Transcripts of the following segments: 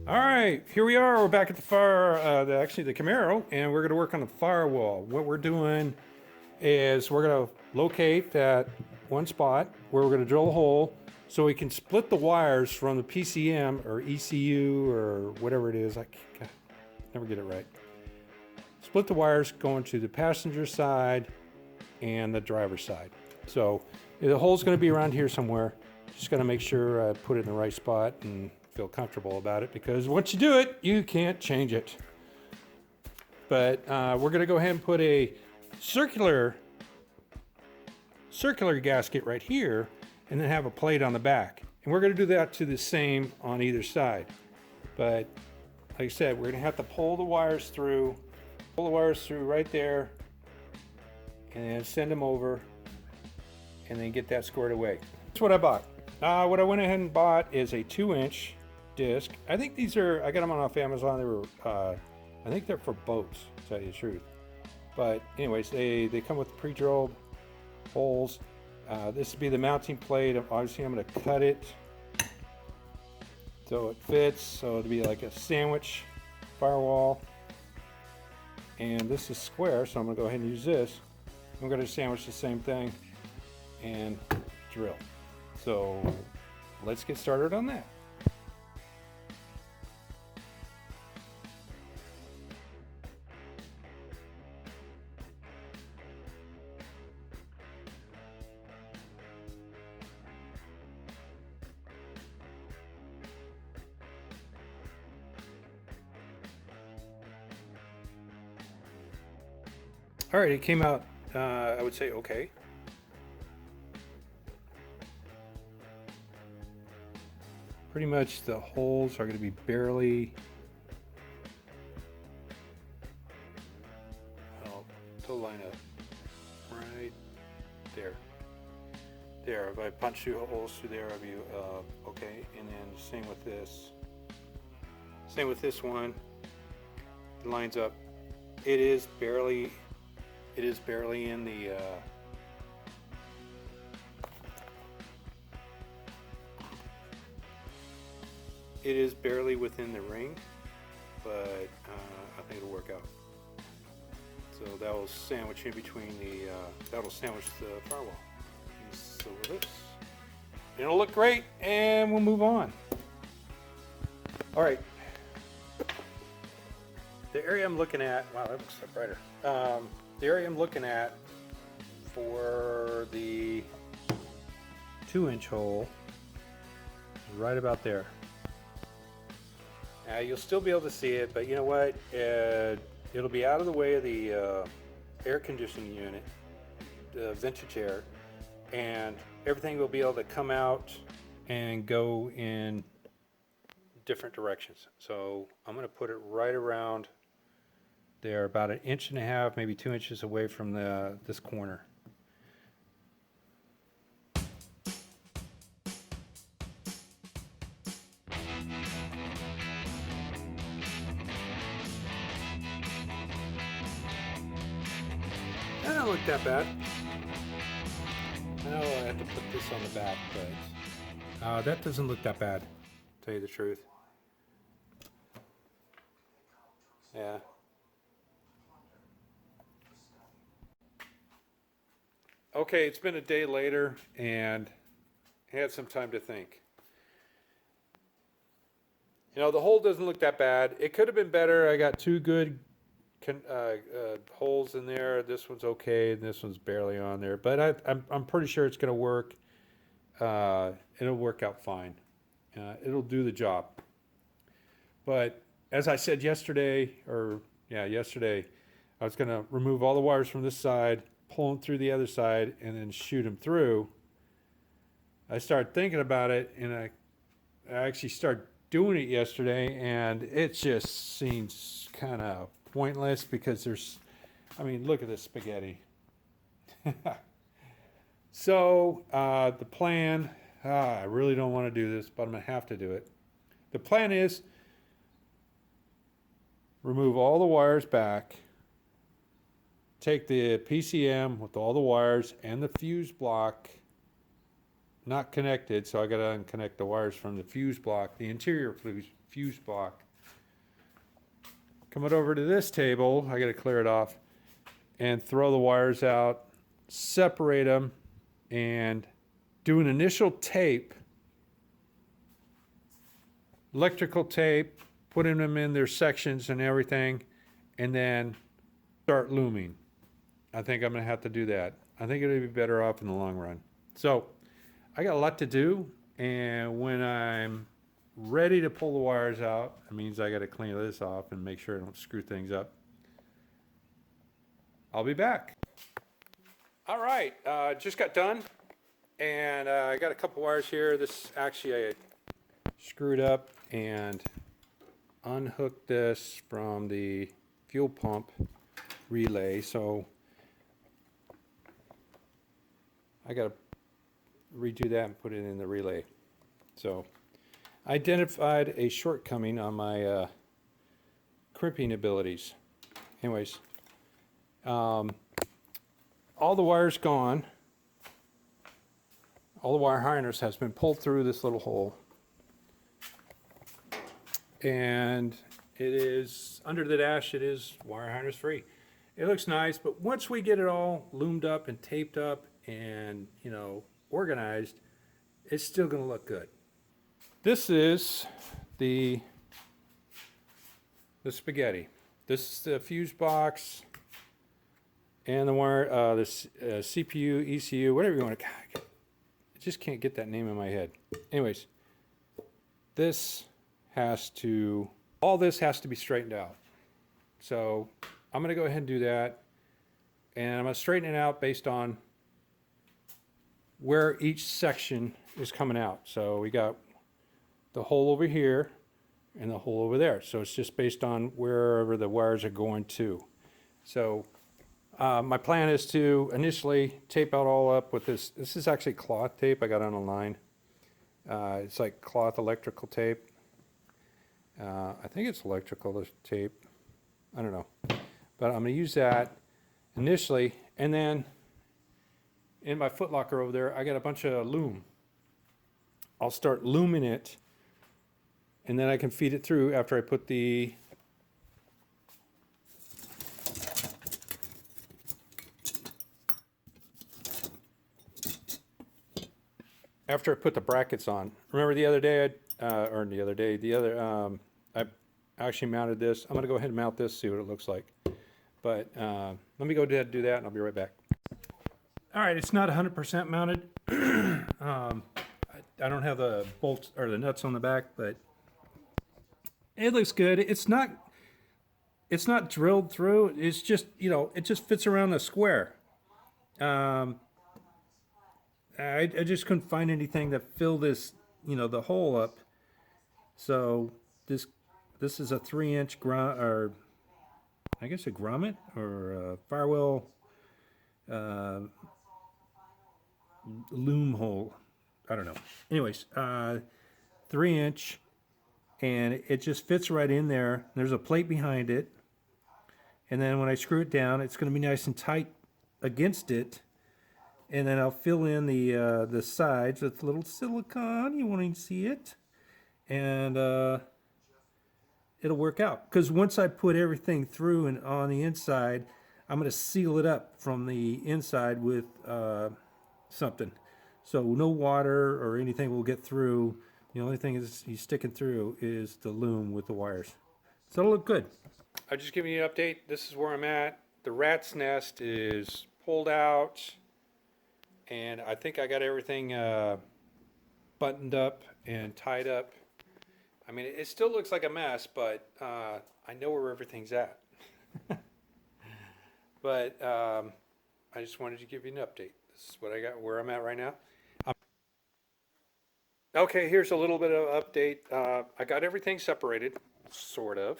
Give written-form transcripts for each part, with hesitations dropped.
All right, here we are. We're back at the actually the Camaro, and we're going to work on the firewall. What we're doing is we're going to locate that one spot where we're going to drill a hole so we can split the wires from the PCM or ECU or whatever it is. I never get it right. Split the wires going to the passenger side and the driver's side. So the hole's going to be around here somewhere. Just got to make sure I put it in the right spot and feel comfortable about it, because once you do it, you can't change it. But we're going to go ahead and put a circular gasket right here, and then have a plate on the back. And we're going to do that to the same on either side. But like I said, we're going to have to pull the wires through right there, and then send them over, and then get that squared away. That's what I bought. What I went ahead and bought is a 2-inch disc. I think these are, I got them off Amazon. They were, I think they're for boats, to tell you the truth. But anyways, they come with pre-drilled holes. This would be the mounting plate. Obviously, I'm going to cut it so it fits. So it'll be like a sandwich firewall. And this is square, so I'm going to go ahead and use this. I'm going to sandwich the same thing and drill. So let's get started on that. All right, it came out, I would say, okay. Pretty much the holes are going to be barely, well, they'll line up right there. There, if I punch 2 holes through there, I'll be okay. And then same with this. Same with this one. It lines up. It is barely in the it is barely within the ring, but I think it'll work out. So that will sandwich in between the that'll sandwich the firewall. And so with this, it'll look great, and we'll move on. All right. The area I'm looking at, wow, that looks like brighter. The area I'm looking at for the 2-inch hole is right about there. Now you'll still be able to see it, but you know what? It'll be out of the way of the air conditioning unit, the vintage air, and everything will be able to come out and go in different directions. So I'm going to put it right around there, about 1.5 inches, maybe 2 inches away from this corner. That don't look that bad. I know I have to put this on the back, but that doesn't look that bad, to tell you the truth. Yeah. Okay, it's been a day later, and I had some time to think. You know, the hole doesn't look that bad. It could have been better. I got 2 good holes in there. This one's okay, and this one's barely on there. But I'm pretty sure it's going to work. It'll work out fine. It'll do the job. But as I said yesterday, yesterday, I was going to remove all the wires from this side, pull them through the other side, and then shoot them through. I started thinking about it, and I actually started doing it yesterday, and it just seems kind of pointless, because there's, I mean, look at this spaghetti. So the plan, I really don't want to do this, but I'm going to have to do it. The plan is remove all the wires back, take the PCM with all the wires and the fuse block not connected, so I got to unconnect the wires from the fuse block, the interior fuse block. Coming over to this table, I got to clear it off and throw the wires out, separate them, and do an initial tape, electrical tape, putting them in their sections and everything, and then start looming. I think I'm going to have to do that. I think it'll be better off in the long run. So I got a lot to do, and when I'm ready to pull the wires out, it means I got to clean this off and make sure I don't screw things up. I'll be back. All right, just got done, and I got a couple wires here. This actually I screwed up and unhooked this from the fuel pump relay, so I got to redo that and put it in the relay. So I identified a shortcoming on my crimping abilities. Anyways, all the wires gone. All the wire harness has been pulled through this little hole, and it is under the dash. It is wire harness free. It looks nice, but once we get it all loomed up and taped up and, you know, organized, it's still going to look good. This is the spaghetti. This is the fuse box and the wire, the CPU, ECU, whatever you want to. I just can't get that name in my head. Anyways, all this has to be straightened out. So I'm going to go ahead and do that, and I'm going to straighten it out based on where each section is coming out. So we got the hole over here and the hole over there. So it's just based on wherever the wires are going to. So my plan is to initially tape out all up with this. This is actually cloth tape I got on a line. It's like cloth electrical tape. I think it's electrical tape. I don't know. But I'm going to use that initially, and then in my footlocker over there, I got a bunch of loom. I'll start looming it, and then I can feed it through after I put the brackets on. Remember the other day, I actually mounted this. I'm going to go ahead and mount this, see what it looks like. But let me go ahead and do that, and I'll be right back. All right, it's not 100% mounted. I don't have the bolts or the nuts on the back, but it looks good. It's not drilled through. It's just, you know, it just fits around the square. I just couldn't find anything that filled this, you know, the hole up. So this is a 3-inch or I guess a grommet or a firewall loom hole. I don't know. Anyways, 3-inch, and it just fits right in there. There's a plate behind it, and then when I screw it down, it's going to be nice and tight against it. And then I'll fill in the sides with a little silicone. You won't even see it, and it'll work out. Because once I put everything through and on the inside, I'm going to seal it up from the inside with something. So no water or anything will get through. The only thing is he's sticking through is the loom with the wires. So it'll look good. I'm just giving you an update. This is where I'm at. The rat's nest is pulled out, and I think I got everything buttoned up and tied up. I mean, it still looks like a mess, but I know where everything's at. But I just wanted to give you an update. This is what I got, where I'm at right now. Okay, here's a little bit of update. I got everything separated, sort of.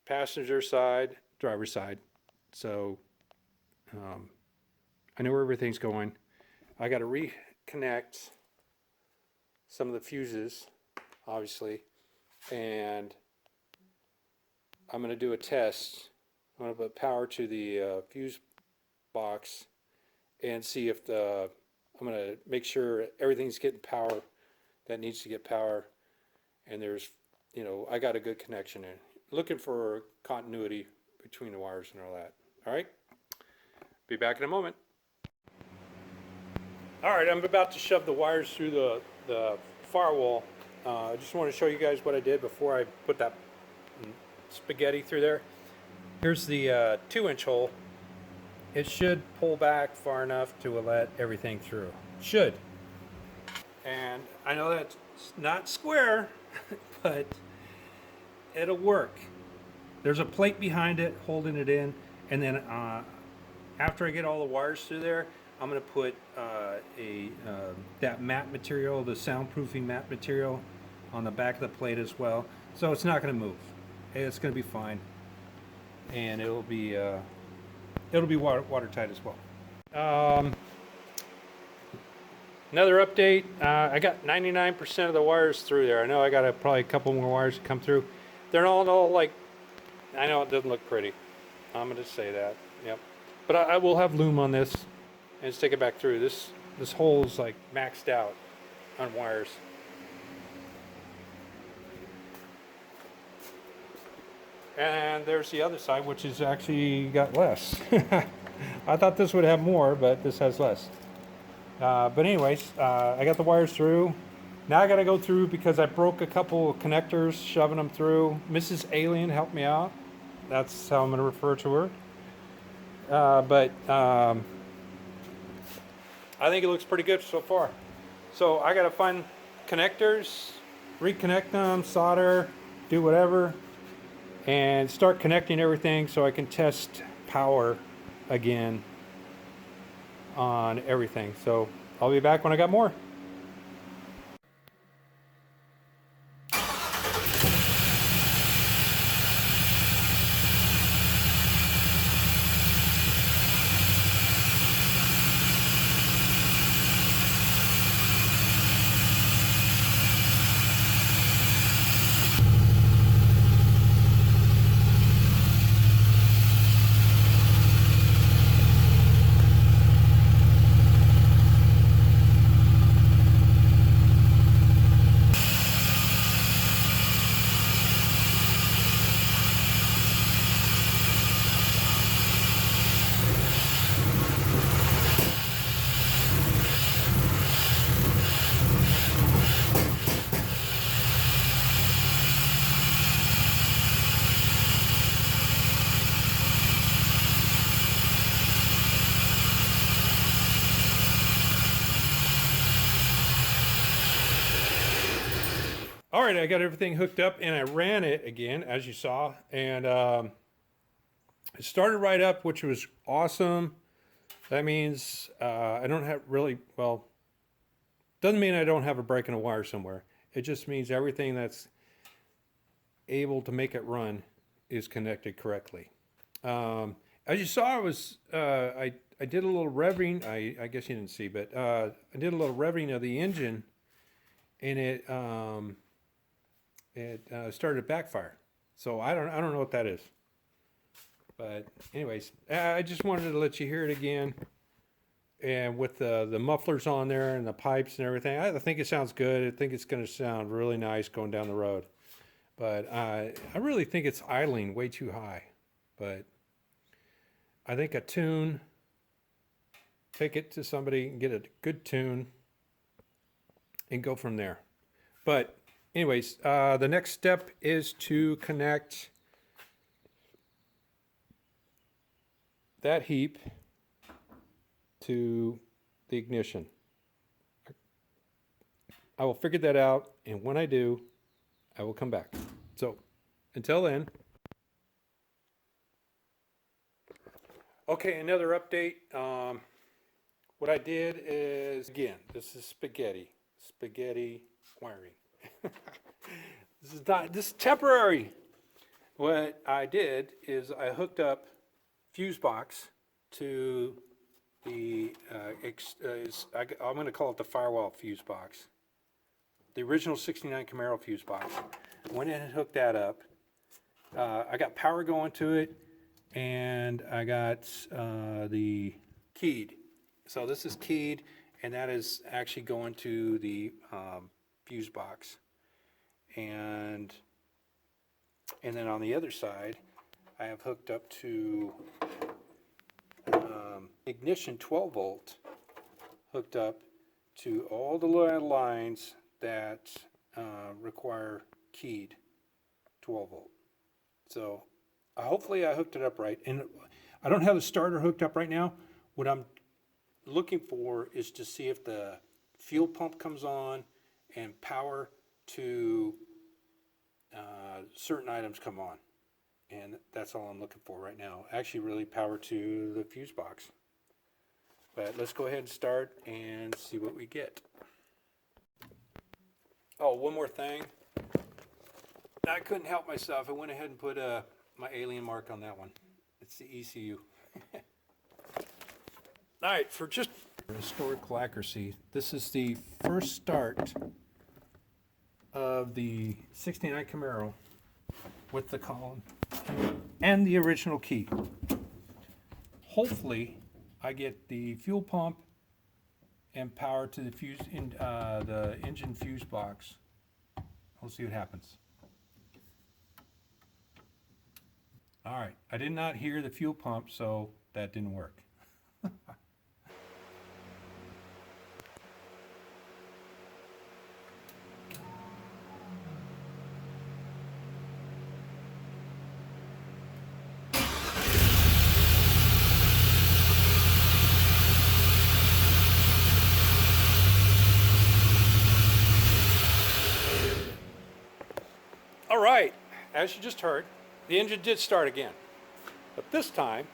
Passenger side, driver side. So I know where everything's going. I got to reconnect some of the fuses, obviously, and I'm going to do a test. I'm going to put power to the fuse box and see if I'm going to make sure everything's getting power that needs to get power and there's, you know, I got a good connection in. Looking for continuity between the wires and all that. All right, be back in a moment. All right, I'm about to shove the wires through the firewall. I just want to show you guys what I did before I put that spaghetti through there. Here's the 2-inch hole. It should pull back far enough to let everything through. Should. And I know that's not square, but it'll work. There's a plate behind it holding it in, and then after I get all the wires through there, I'm going to put that matte material, the soundproofing matte material, on the back of the plate as well. So it's not going to move. It's going to be fine, and it'll be watertight as well. Another update. I got 99% of the wires through there. I know I got probably a couple more wires to come through. They're all like. I know it doesn't look pretty. I'm going to say that. Yep. But I will have loom on this and stick it back through. This hole is like maxed out on wires. And there's the other side, which is actually got less. I thought this would have more, but this has less. But anyways, I got the wires through. Now I got to go through because I broke a couple of connectors shoving them through. Mrs. Alien helped me out. That's how I'm going to refer to her. But I think it looks pretty good so far. So I got to find connectors, reconnect them, solder, do whatever, and start connecting everything so I can test power again on everything. So I'll be back when I got more. All right, I got everything hooked up and I ran it again, as you saw, and it started right up, which was awesome. That means I don't have really, well, doesn't mean I don't have a break in a wire somewhere. It just means everything that's able to make it run is connected correctly. As you saw, I did a little revving. I guess you didn't see, but I did a little revving of the engine, and it started to backfire. So I don't know what that is. But anyways, I just wanted to let you hear it again. And with the mufflers on there and the pipes and everything, I think it sounds good. I think it's going to sound really nice going down the road. But I really think it's idling way too high. But I think a tune, take it to somebody and get a good tune and go from there. But anyways, the next step is to connect that heap to the ignition. I will figure that out, and when I do, I will come back. So until then. Okay, another update. What I did is, again, this is spaghetti wiring. This is temporary. What I did is I hooked up fuse box to the I'm going to call it the firewall fuse box. The original 69 Camaro fuse box. Went in and hooked that up. I got power going to it, and I got the keyed. So this is keyed, and that is actually going to the fuse box. and then on the other side, I have hooked up to ignition 12 volt, hooked up to all the lines that require keyed 12 volt. So hopefully I hooked it up right. And I don't have the starter hooked up right now. What I'm looking for is to see if the fuel pump comes on and power to certain items come on. And that's all I'm looking for right now. Actually, really power to the fuse box. But let's go ahead and start and see what we get. Oh, one more thing. I couldn't help myself. I went ahead and put my alien mark on that one. It's the ECU. All right, for just historical accuracy, this is the first start of the 69 Camaro with the column and the original key. Hopefully, I get the fuel pump and power to the fuse in the engine fuse box. We'll see what happens. All right, I did not hear the fuel pump, so that didn't work. All right, as you just heard, the engine did start again. But this time,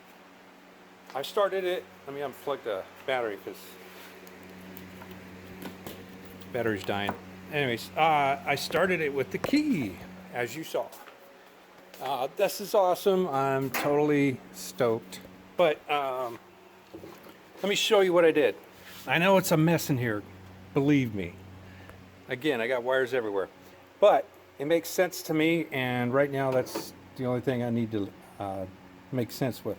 I started it, let me unplug the battery because battery's dying. Anyways, I started it with the key, as you saw. This is awesome, I'm totally stoked. But let me show you what I did. I know it's a mess in here, believe me. Again, I got wires everywhere. But it makes sense to me, and right now that's the only thing I need to make sense with.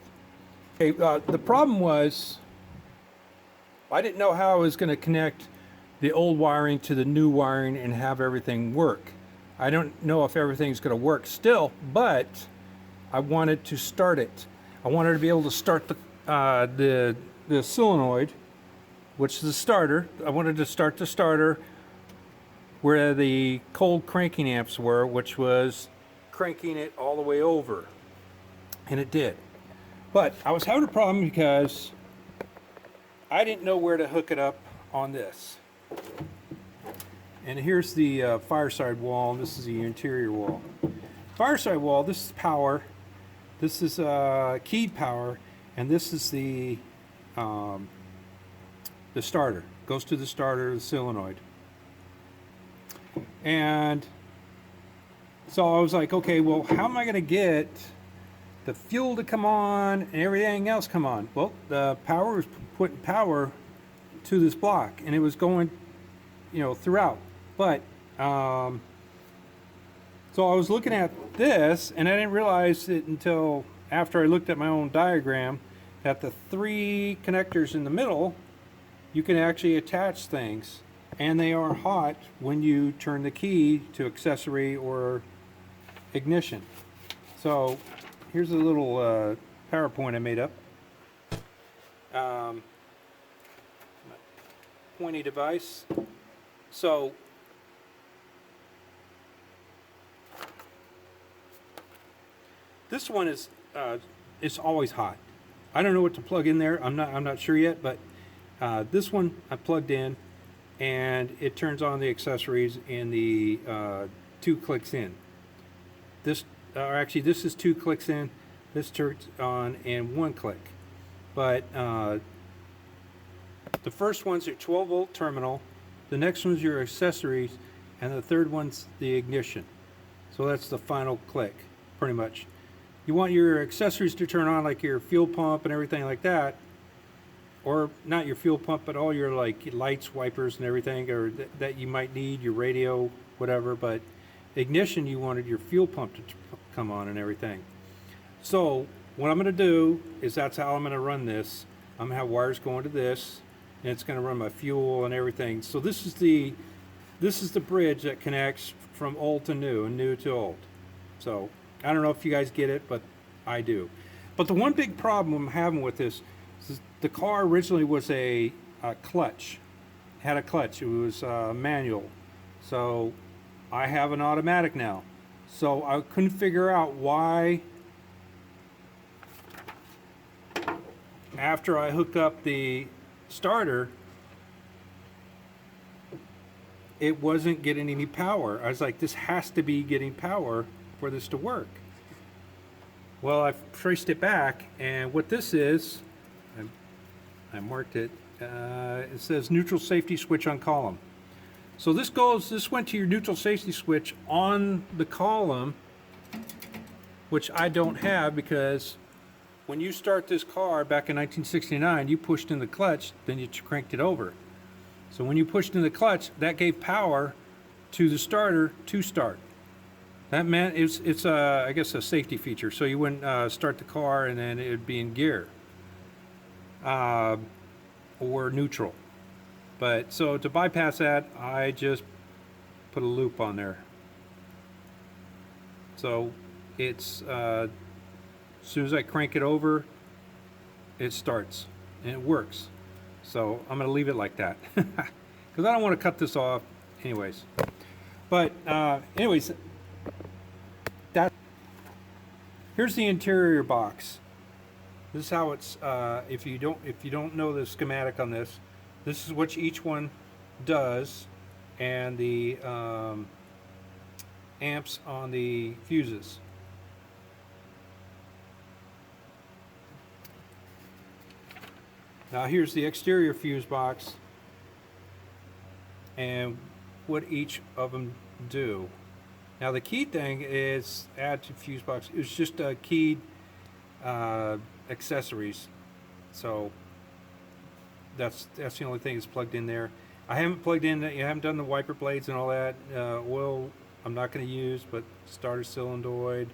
Okay, the problem was I didn't know how I was going to connect the old wiring to the new wiring and have everything work. I don't know if everything's going to work still, but I wanted to start it. I wanted to be able to start the solenoid, which is the starter. I wanted to start the starter where the cold cranking amps were, which was cranking it all the way over, and it did. But I was having a problem because I didn't know where to hook it up on this. And here's the fireside wall, and this is the interior wall. Fireside wall, this is power, this is keyed power, and this is the starter. Goes to the starter, the solenoid. And so I was like, okay, well, how am I going to get the fuel to come on and everything else come on? Well, the power was putting power to this block, and it was going, throughout. But so I was looking at this, and I didn't realize it until after I looked at my own diagram that the 3 connectors in the middle, you can actually attach things. And they are hot when you turn the key to accessory or ignition. So here's a little PowerPoint I made up. Pointy device. So this one is it's always hot. I don't know what to plug in there. I'm not sure yet, but this one I plugged in, and it turns on the accessories in the 2 clicks in. This is 2 clicks in, this turns on in 1 click. But the first one's your 12 volt terminal, the next one's your accessories, and the third one's the ignition. So that's the final click, pretty much. You want your accessories to turn on, like your fuel pump and everything like that, or not your fuel pump, but all your like lights, wipers, and everything, or that you might need, your radio, whatever. But ignition, you wanted your fuel pump to come on and everything. So what I'm going to do is that's how I'm going to run this. I'm going to have wires going to this, and it's going to run my fuel and everything. So this is the bridge that connects from old to new and new to old. So I don't know if you guys get it, but I do. But the one big problem I'm having with this is the car originally was a clutch. It had a clutch. It was manual. So I have an automatic now. So I couldn't figure out why after I hooked up the starter it wasn't getting any power. I was like, this has to be getting power for this to work. Well, I've traced it back, and what this is, I marked it, it says neutral safety switch on column. So this went to your neutral safety switch on the column, which I don't have, because when you start this car back in 1969, you pushed in the clutch, then you cranked it over. So when you pushed in the clutch, that gave power to the starter to start. That meant it's I guess a safety feature. So you wouldn't start the car and then it would be in gear or neutral. But so to bypass that, I just put a loop on there. So it's as soon as I crank it over, it starts and it works. So I'm going to leave it like that because I don't want to cut this off anyways. But anyways, here's the interior box. This is how it's if you don't know the schematic on this, this is what each one does, and the amps on the fuses. Now here's the exterior fuse box and what each of them do. Now the key thing is add to fuse box. It's just keyed accessories. So that's the only thing that's plugged in there. I haven't plugged in, I haven't done the wiper blades and all that. Oil I'm not going to use, but starter cylindoid,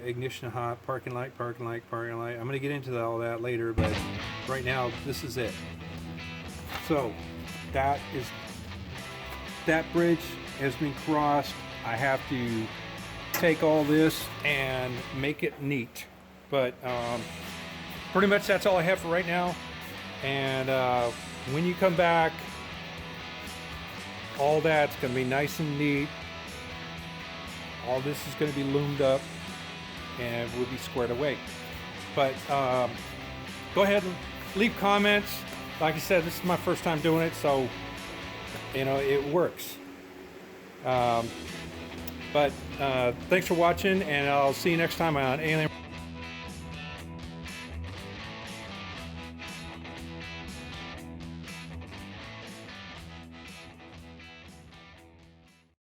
ignition hot, parking light. I'm going to get into all that later, but right now this is it. So that bridge has been crossed. I have to take all this and make it neat, but pretty much that's all I have for right now. And when you come back, all that's going to be nice and neat. All this is going to be loomed up and will be squared away. But go ahead and leave comments. Like I said, this is my first time doing it, so you know it works. But thanks for watching, and I'll see you next time on Alien.